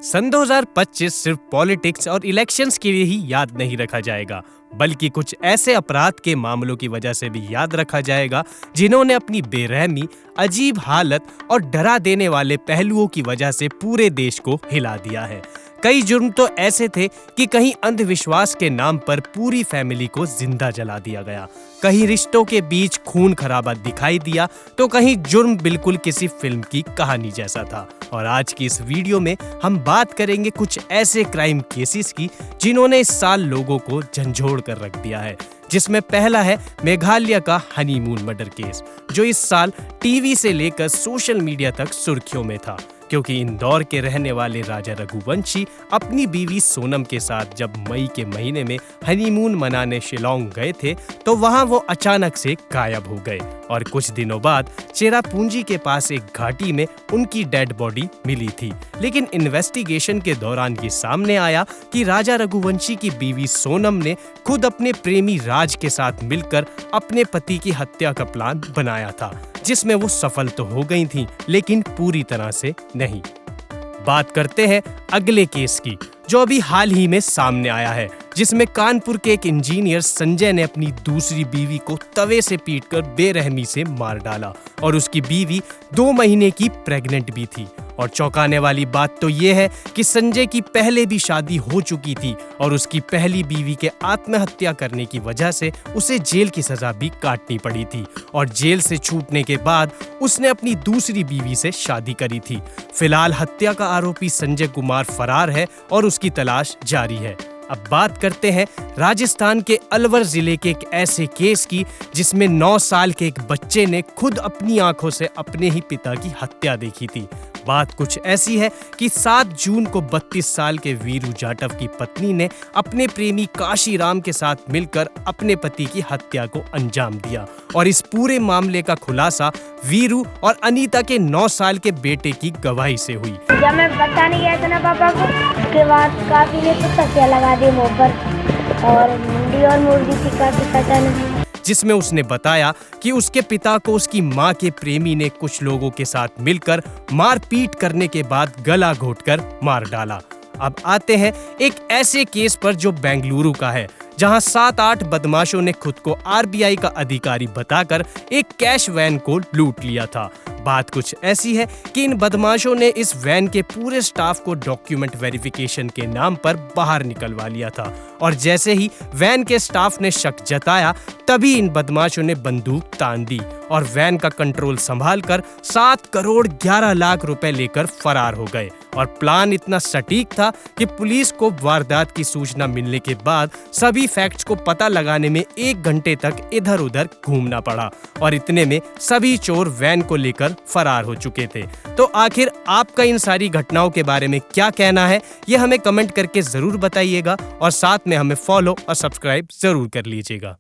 सन 2025 सिर्फ पॉलिटिक्स और इलेक्शंस के लिए ही याद नहीं रखा जाएगा, बल्कि कुछ ऐसे अपराध के मामलों की वजह से भी याद रखा जाएगा जिन्होंने अपनी बेरहमी, अजीब हालत और डरा देने वाले पहलुओं की वजह से पूरे देश को हिला दिया है। कई जुर्म तो ऐसे थे कि कहीं अंधविश्वास के नाम पर पूरी फैमिली को जिंदा जला दिया गया, कहीं रिश्तों के बीच खून खराबा दिखाई दिया, तो कहीं जुर्म बिल्कुल किसी फिल्म की कहानी जैसा था। और आज की इस वीडियो में हम बात करेंगे कुछ ऐसे क्राइम केसेस की जिन्होंने इस साल लोगों को झंझोड़ कर रख दिया है, जिसमें पहला है मेघालय का हनीमून मर्डर केस, जो इस साल टीवी से लेकर सोशल मीडिया तक सुर्खियों में था, क्योंकि इंदौर के रहने वाले राजा रघुवंशी अपनी बीवी सोनम के साथ जब मई के महीने में हनीमून मनाने शिलोंग गए थे तो वहां वो अचानक से गायब हो गए और कुछ दिनों बाद चेरापूंजी के पास एक घाटी में उनकी डेड बॉडी मिली थी। लेकिन इन्वेस्टिगेशन के दौरान ये सामने आया कि राजा रघुवंशी की बीवी सोनम ने खुद अपने प्रेमी राज के साथ मिलकर अपने पति की हत्या का प्लान बनाया था, जिसमें वो सफल तो हो गई थी लेकिन पूरी तरह से नहीं। बात करते हैं अगले केस की, जो अभी हाल ही में सामने आया है, जिसमें कानपुर के एक इंजीनियर संजय ने अपनी दूसरी बीवी को तवे से पीटकर बेरहमी से मार डाला और उसकी बीवी 2 महीने की प्रेग्नेंट भी थी। और चौंकाने वाली बात तो ये है कि संजय की पहले भी शादी हो चुकी थी और उसकी पहली बीवी के आत्महत्या करने की वजह से उसे जेल की सजा भी काटनी पड़ी थी और जेल से छूटने के बाद उसने अपनी दूसरी बीवी से शादी करी थी। फिलहाल हत्या का आरोपी संजय कुमार फरार है और उसकी तलाश जारी है। अब बात करते हैं राजस्थान के अलवर जिले के एक ऐसे केस की, जिसमें 9 साल के एक बच्चे ने खुद अपनी आंखों से अपने ही पिता की हत्या देखी थी। बात कुछ ऐसी है कि 7 जून को 32 साल के वीरू जाटव की पत्नी ने अपने प्रेमी काशीराम के साथ मिलकर अपने पति की हत्या को अंजाम दिया और इस पूरे मामले का खुलासा वीरू और अनीता के 9 साल के बेटे की गवाही से हुई। जब मैं बताने गया था ना पापा को, उसके बाद काफी ने तो तकिया लगा दी मुंह पर और मुंडी और मुर्गी थी काफी कटन, जिसमें उसने बताया कि उसके पिता को उसकी मां के प्रेमी ने कुछ लोगों के साथ मिलकर मारपीट करने के बाद गला घोंटकर मार डाला। अब आते हैं एक ऐसे केस पर जो बेंगलुरु का है, जहां 7-8 बदमाशों ने खुद को आरबीआई का अधिकारी बताकर एक कैश वैन को लूट लिया था। बात कुछ ऐसी है कि इन बदमाशों ने इस वैन के पूरे स्टाफ को डॉक्यूमेंट वेरिफिकेशन के नाम पर बाहर निकलवा लिया था और जैसे ही वैन के स्टाफ ने शक जताया, तभी इन बदमाशों ने बंदूक तान दी और वैन का कंट्रोल संभालकर 7 करोड़ 11 लाख रुपए लेकर फरार हो गए। और प्लान इतना सटीक था कि पुलिस को वारदात की सूचना मिलने के बाद सभी फैक्ट्स को पता लगाने में 1 घंटे तक इधर उधर घूमना पड़ा और इतने में सभी चोर वैन को लेकर फरार हो चुके थे। तो आखिर आपका इन सारी घटनाओं के बारे में क्या कहना है, ये हमें कमेंट करके जरूर बताइएगा और साथ में हमें फॉलो और सब्सक्राइब जरूर कर लीजिएगा।